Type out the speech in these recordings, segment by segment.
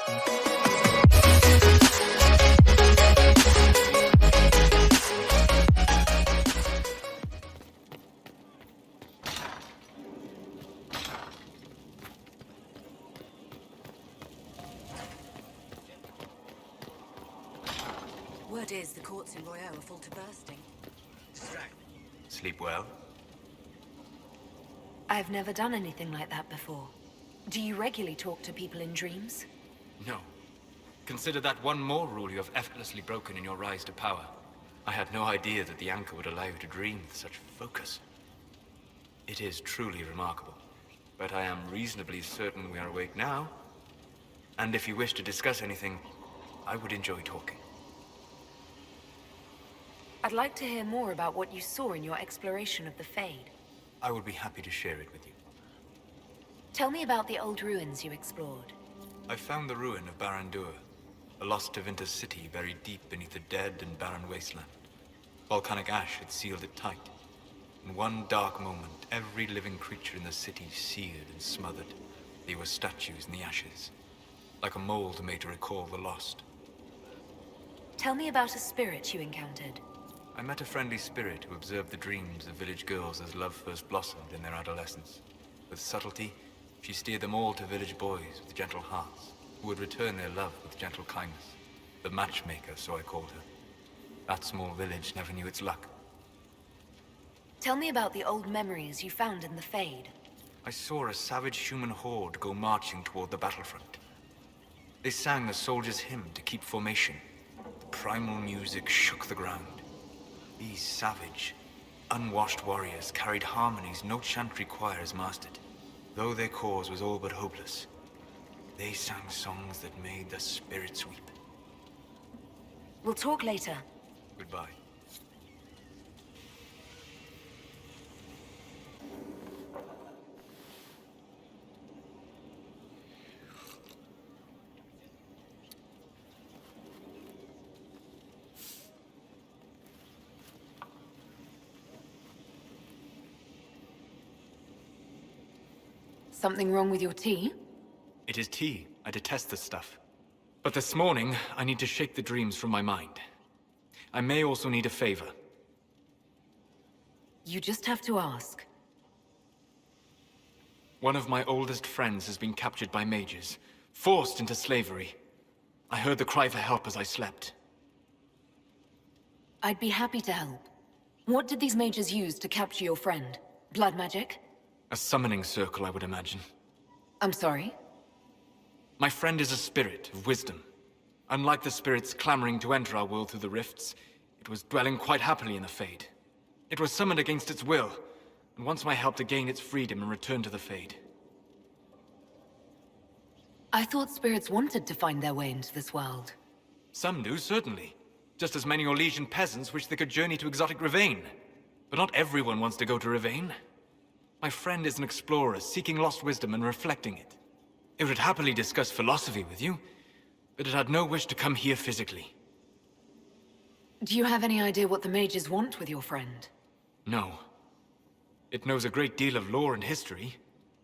Word is the courts in Royale are full to bursting. Sleep well? I've never done anything like that before. Do you regularly talk to people in dreams? No. Consider that one more rule you have effortlessly broken in your rise to power. I had no idea that the anchor would allow you to dream with such focus. It is truly remarkable. But I am reasonably certain we are awake now. And if you wish to discuss anything, I would enjoy talking. I'd like to hear more about what you saw in your exploration of the Fade. I would be happy to share it with you. Tell me about the old ruins you explored. I found the ruin of Barandur, a lost Tevinter city buried deep beneath the dead and barren wasteland. Volcanic ash had sealed it tight. In one dark moment, every living creature in the city seared and smothered. They were statues in the ashes, like a mold made to recall the lost. Tell me about a spirit you encountered. I met a friendly spirit who observed the dreams of village girls as love first blossomed in their adolescence. With subtlety, she steered them all to village boys with gentle hearts, who would return their love with gentle kindness. The matchmaker, so I called her. That small village never knew its luck. Tell me about the old memories you found in the Fade. I saw a savage human horde go marching toward the battlefront. They sang a soldier's hymn to keep formation. The primal music shook the ground. These savage, unwashed warriors carried harmonies no chantry choir has mastered. Though their cause was all but hopeless, they sang songs that made the spirits weep. We'll talk later. Goodbye. Something wrong with your tea? It is tea. I detest this stuff. But this morning, I need to shake the dreams from my mind. I may also need a favor. You just have to ask. One of my oldest friends has been captured by mages, forced into slavery. I heard the cry for help as I slept. I'd be happy to help. What did these mages use to capture your friend? Blood magic? A summoning circle, I would imagine. I'm sorry? My friend is a spirit of wisdom. Unlike the spirits clamoring to enter our world through the rifts, it was dwelling quite happily in the Fade. It was summoned against its will, and wants my help to gain its freedom and return to the Fade. I thought spirits wanted to find their way into this world. Some do, certainly. Just as many Orlesian peasants wish they could journey to exotic Rivain. But not everyone wants to go to Rivain. My friend is an explorer, seeking lost wisdom and reflecting it. It would happily discuss philosophy with you, but it had no wish to come here physically. Do you have any idea what the mages want with your friend? No. It knows a great deal of lore and history,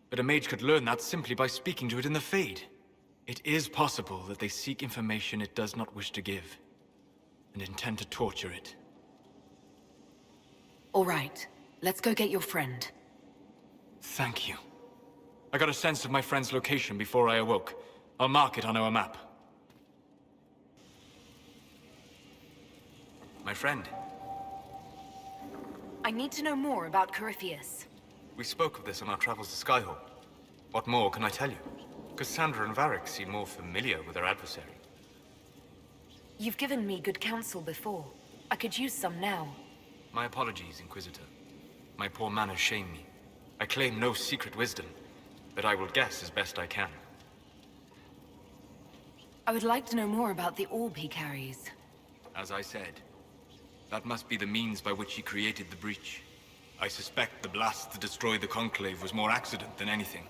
but a mage could learn that simply by speaking to it in the Fade. It is possible that they seek information it does not wish to give, and intend to torture it. All right, let's go get your friend. Thank you. I got a sense of my friend's location before I awoke. I'll mark it on our map. My friend. I need to know more about Corypheus. We spoke of this on our travels to Skyhawk. What more can I tell you? Cassandra and Varric seem more familiar with their adversary. You've given me good counsel before. I could use some now. My apologies, Inquisitor. My poor manners shame me. I claim no secret wisdom, but I will guess as best I can. I would like to know more about the orb he carries. As I said, that must be the means by which he created the breach. I suspect the blast that destroyed the Conclave was more accident than anything.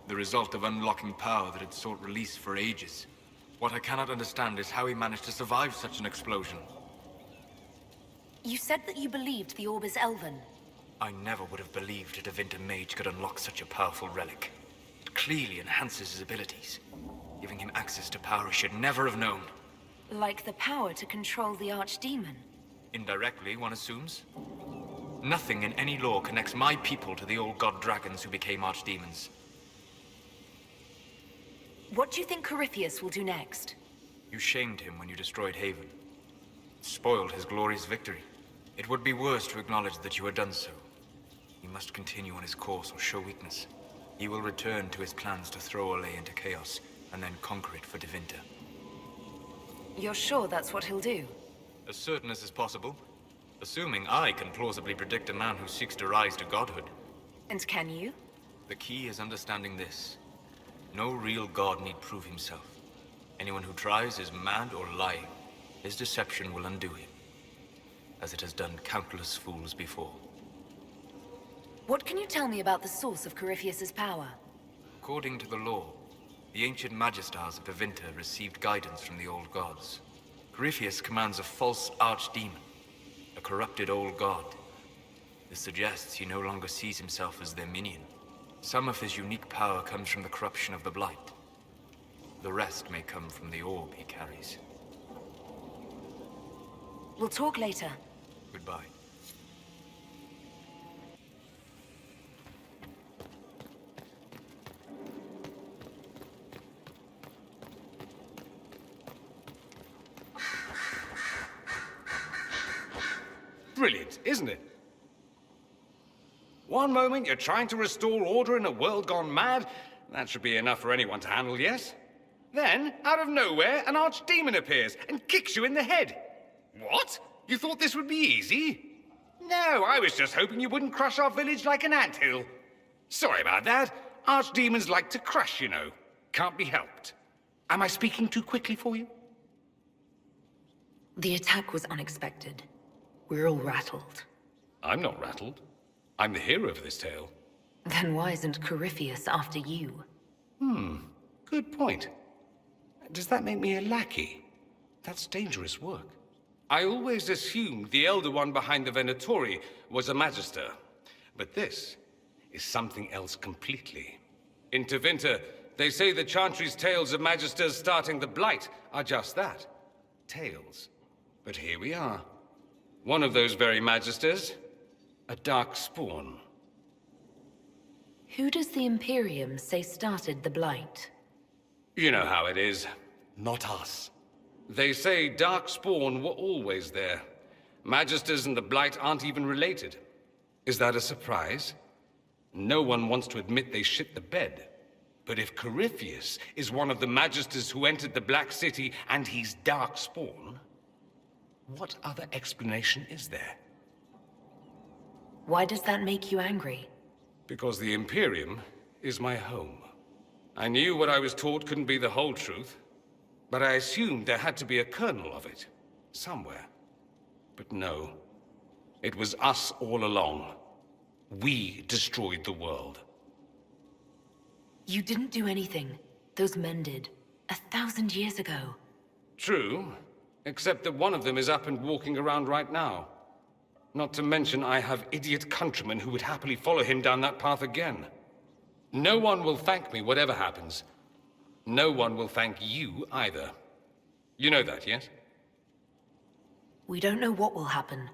The result of unlocking power that had sought release for ages. What I cannot understand is how he managed to survive such an explosion. You said that you believed the orb is elven. I never would have believed a Tevinter mage could unlock such a powerful relic. It clearly enhances his abilities. giving him access to power he should never have known. Like the power to control the Archdemon. Indirectly, one assumes. Nothing in any law connects my people to the old god dragons who became archdemons. What do you think Corypheus will do next? You shamed him when you destroyed Haven. Spoiled his glorious victory. It would be worse to acknowledge that you had done so. He must continue on his course or show weakness. He will return to his plans to throw Olay into chaos, and then conquer it for Devinter. You're sure that's what he'll do? As certain as is possible. Assuming I can plausibly predict a man who seeks to rise to godhood. And can you? The key is understanding this. No real god need prove himself. Anyone who tries is mad or lying. His deception will undo him, as it has done countless fools before. What can you tell me about the source of Corypheus's power? According to the law, the ancient Magistars of Devinter received guidance from the old gods. Corypheus commands a false archdemon, a corrupted old god. This suggests he no longer sees himself as their minion. Some of his unique power comes from the corruption of the Blight. The rest may come from the orb he carries. We'll talk later. Goodbye. Brilliant, isn't it? One moment you're trying to restore order in a world gone mad. That should be enough for anyone to handle, yes? Then, out of nowhere, an archdemon appears and kicks you in the head. What? You thought this would be easy? No, I was just hoping you wouldn't crush our village like an anthill. Sorry about that. Archdemons like to crush, you know. Can't be helped. Am I speaking too quickly for you? The attack was unexpected. We're all rattled. I'm not rattled. I'm the hero of this tale. Then why isn't Corypheus after you? Good point. Does that make me a lackey? That's dangerous work. I always assumed the Elder One behind the Venatori was a Magister. But this is something else completely. In Tevinter, they say the Chantry's tales of Magisters starting the Blight are just that. Tales. But here we are. One of those very Magisters. A dark spawn. Who does the Imperium say started the Blight? You know how it is. Not us. They say Darkspawn were always there. Magisters and the Blight aren't even related. Is that a surprise? No one wants to admit they shit the bed. But if Corypheus is one of the Magisters who entered the Black City and he's Darkspawn, what other explanation is there? Why does that make you angry? Because the Imperium is my home. I knew what I was taught couldn't be the whole truth, but I assumed there had to be a kernel of it, somewhere. But no, it was us all along. We destroyed the world. You didn't do anything. Those men did. 1,000 years ago. True, except that one of them is up and walking around right now. Not to mention I have idiot countrymen who would happily follow him down that path again. No one will thank me whatever happens. No one will thank you either. You know that, yes? We don't know what will happen.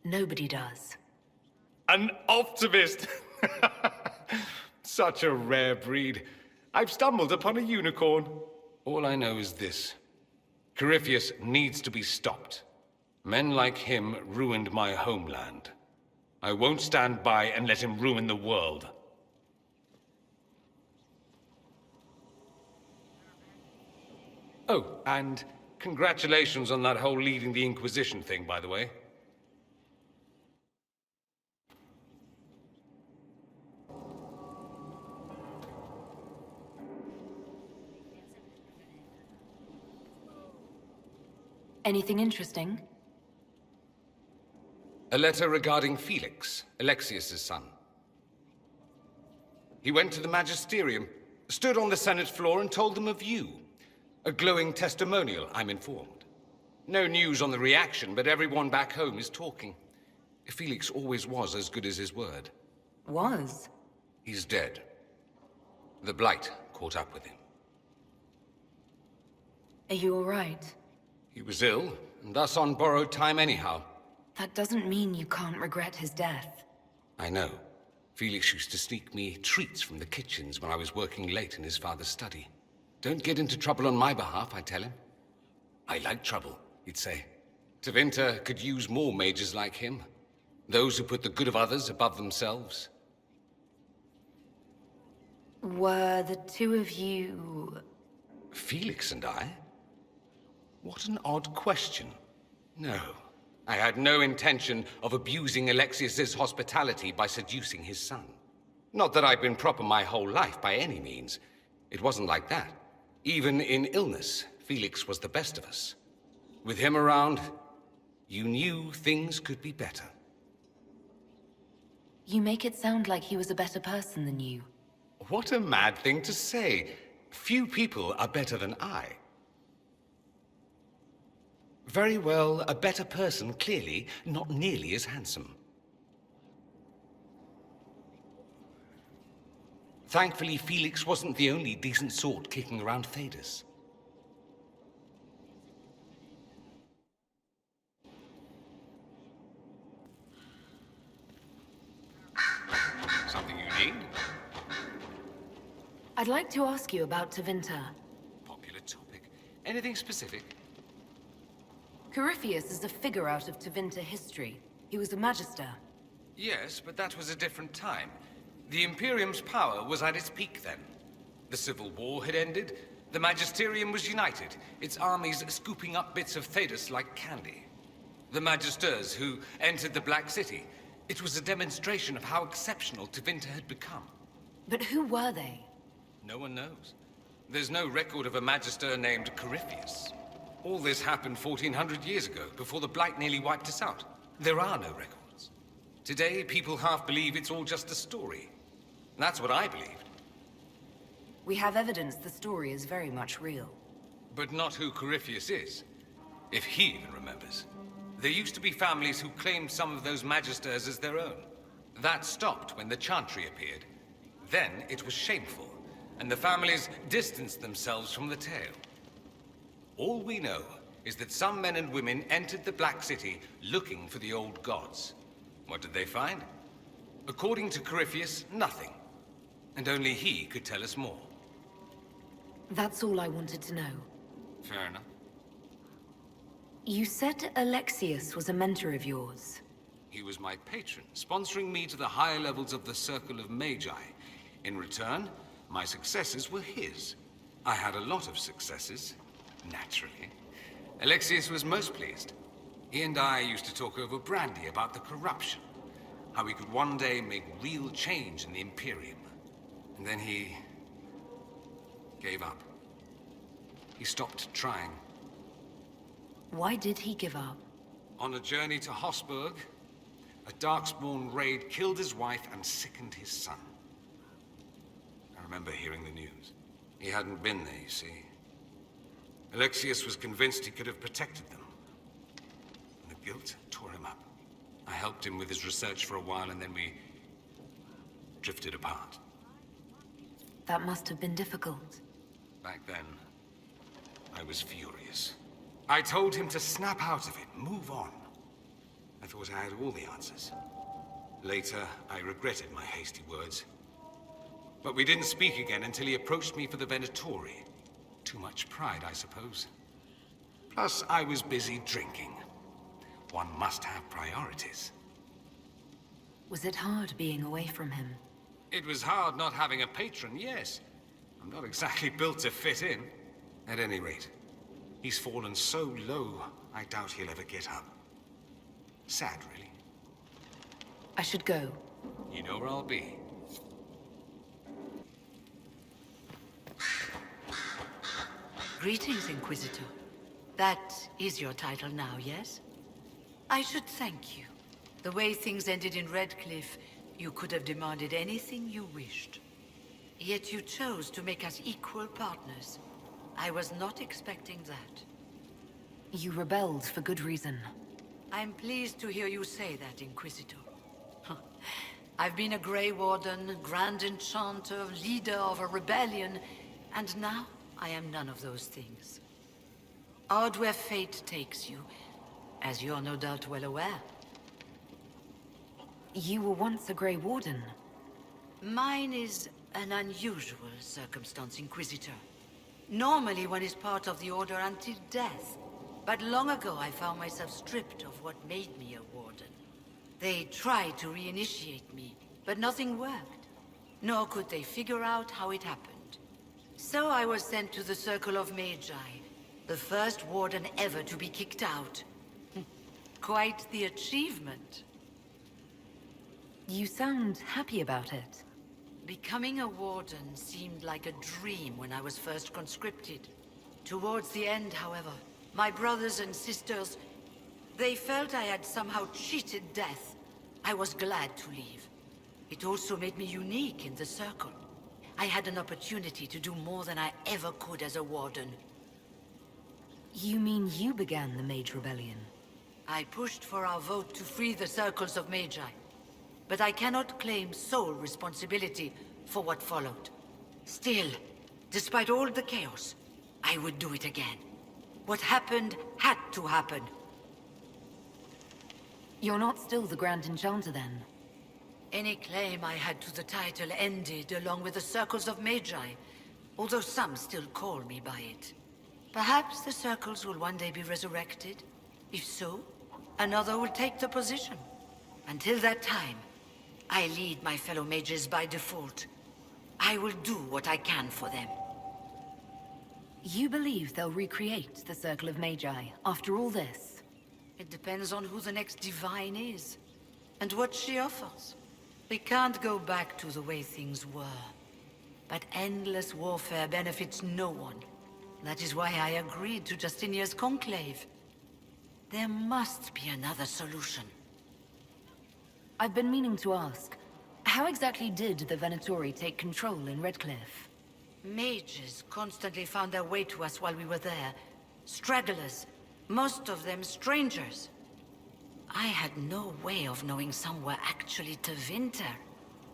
Nobody does. An optimist! Such a rare breed. I've stumbled upon a unicorn. All I know is this. Corypheus needs to be stopped. Men like him ruined my homeland. I won't stand by and let him ruin the world. Oh, and congratulations on that whole leading the Inquisition thing, by the way. Anything interesting? A letter regarding Felix, Alexius's son. He went to the Magisterium, stood on the Senate floor and told them of you. A glowing testimonial, I'm informed. No news on the reaction, but everyone back home is talking. Felix always was as good as his word. Was? He's dead. The Blight caught up with him. Are you all right? He was ill, and thus on borrowed time anyhow. That doesn't mean you can't regret his death. I know. Felix used to sneak me treats from the kitchens when I was working late in his father's study. Don't get into trouble on my behalf, I tell him. I like trouble, he'd say. Tevinter could use more mages like him. Those who put the good of others above themselves. Were the two of you... Felix and I? What an odd question. No, I had no intention of abusing Alexius's hospitality by seducing his son. Not that I've been proper my whole life by any means. It wasn't like that. Even in illness, Felix was the best of us. With him around, you knew things could be better. You make it sound like he was a better person than you. What a mad thing to say. Few people are better than I. Very well, a better person, clearly, not nearly as handsome. Thankfully, Felix wasn't the only decent sort kicking around Thedas. Something you need? I'd like to ask you about Tevinter. Popular topic. Anything specific? Corypheus is a figure out of Tevinter history. He was a magister. Yes, but that was a different time. The Imperium's power was at its peak then. The Civil War had ended. The Magisterium was united, its armies scooping up bits of Thedas like candy. The Magisters who entered the Black City. It was a demonstration of how exceptional Tevinter had become. But who were they? No one knows. There's no record of a Magister named Corypheus. All this happened 1400 years ago, before the Blight nearly wiped us out. There are no records. Today, people half believe it's all just a story. That's what I believed. We have evidence the story is very much real. But not who Corypheus is, if he even remembers. There used to be families who claimed some of those Magisters as their own. That stopped when the Chantry appeared. Then it was shameful, and the families distanced themselves from the tale. All we know is that some men and women entered the Black City looking for the old gods. What did they find? According to Corypheus, nothing. And only he could tell us more. That's all I wanted to know. Fair enough. You said Alexius was a mentor of yours. He was my patron, sponsoring me to the higher levels of the Circle of Magi. In return, my successes were his. I had a lot of successes, naturally. Alexius was most pleased. He and I used to talk over brandy about the corruption, how we could one day make real change in the Imperium. And then he gave up. He stopped trying. Why did he give up? On a journey to Hossberg, a Darkspawn raid killed his wife and sickened his son. I remember hearing the news. He hadn't been there, you see. Alexius was convinced he could have protected them. And the guilt tore him up. I helped him with his research for a while, and then we drifted apart. That must have been difficult. Back then, I was furious. I told him to snap out of it, move on. I thought I had all the answers. Later, I regretted my hasty words. But we didn't speak again until he approached me for the Venatori. Too much pride, I suppose. Plus, I was busy drinking. One must have priorities. Was it hard being away from him? It was hard not having a patron, yes. I'm not exactly built to fit in. At any rate, he's fallen so low, I doubt he'll ever get up. Sad, really. I should go. You know where I'll be. Greetings, Inquisitor. That is your title now, yes? I should thank you. The way things ended in Redcliffe, you could have demanded anything you wished. Yet you chose to make us equal partners. I was not expecting that. You rebelled for good reason. I'm pleased to hear you say that, Inquisitor. I've been a Grey Warden, Grand Enchanter, leader of a rebellion, and now I am none of those things. Odd where fate takes you, as you're no doubt well aware. You were once a Grey Warden. Mine is an unusual circumstance, Inquisitor. Normally one is part of the Order until death. But long ago I found myself stripped of what made me a Warden. They tried to reinitiate me, but nothing worked. Nor could they figure out how it happened. So I was sent to the Circle of Magi, the first Warden ever to be kicked out. Quite the achievement. You sound happy about it. Becoming a Warden seemed like a dream when I was first conscripted. Towards the end, however, my brothers and sisters, they felt I had somehow cheated death. I was glad to leave. It also made me unique in the Circle. I had an opportunity to do more than I ever could as a Warden. You mean you began the Mage Rebellion? I pushed for our vote to free the Circles of Magi. But I cannot claim sole responsibility for what followed. Still, despite all the chaos, I would do it again. What happened had to happen. You're not still the Grand Enchanter then? Any claim I had to the title ended along with the Circles of Magi, although some still call me by it. Perhaps the Circles will one day be resurrected. If so, another will take the position. Until that time, I lead my fellow mages by default. I will do what I can for them. You believe they'll recreate the Circle of Magi after all this? It depends on who the next divine is, and what she offers. We can't go back to the way things were. But endless warfare benefits no one. That is why I agreed to Justinia's conclave. There must be another solution. I've been meaning to ask, how exactly did the Venatori take control in Redcliffe? Mages constantly found their way to us while we were there. Stragglers, most of them strangers. I had no way of knowing some were actually Tevinter.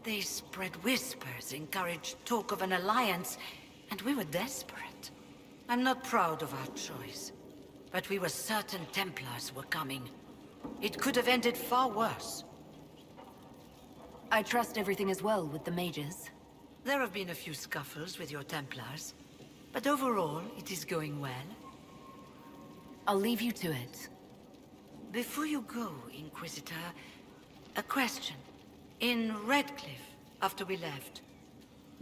They spread whispers, encouraged talk of an alliance, and we were desperate. I'm not proud of our choice, but we were certain Templars were coming. It could have ended far worse. I trust everything is well with the mages. There have been a few scuffles with your Templars, but overall, it is going well. I'll leave you to it. Before you go, Inquisitor, a question. In Redcliffe, after we left,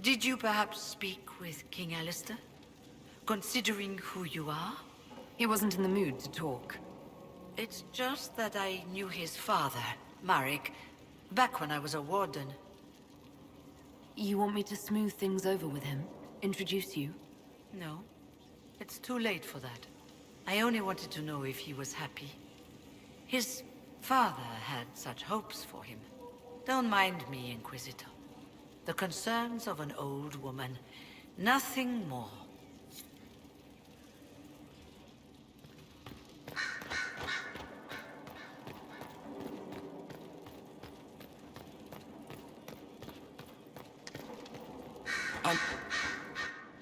did you perhaps speak with King Alistair? Considering who you are? He wasn't in the mood to talk. It's just that I knew his father, Marek, back when I was a Warden. You want me to smooth things over with him? Introduce you? No, it's too late for that. I only wanted to know if he was happy. His father had such hopes for him. Don't mind me, Inquisitor. The concerns of an old woman. Nothing more.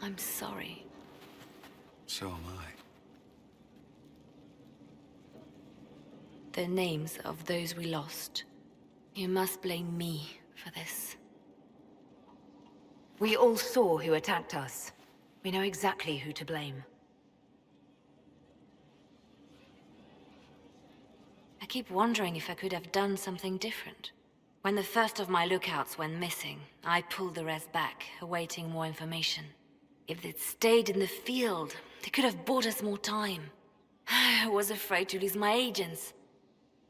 I'm sorry. So am I. The names of those we lost. You must blame me for this. We all saw who attacked us. We know exactly who to blame. I keep wondering if I could have done something different. When the first of my lookouts went missing, I pulled the rest back, awaiting more information. If they'd stayed in the field, they could have bought us more time. I was afraid to lose my agents.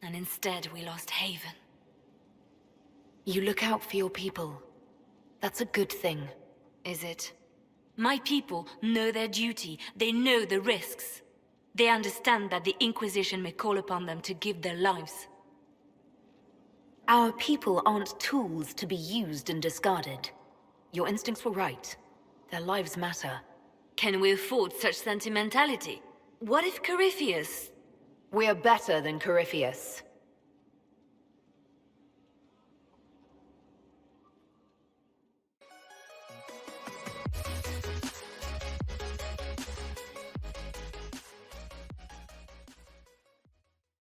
And instead, we lost Haven. You look out for your people. That's a good thing. Is it? My people know their duty. They know the risks. They understand that the Inquisition may call upon them to give their lives. Our people aren't tools to be used and discarded. Your instincts were right. Their lives matter. Can we afford such sentimentality? What if Corypheus... We're better than Corypheus.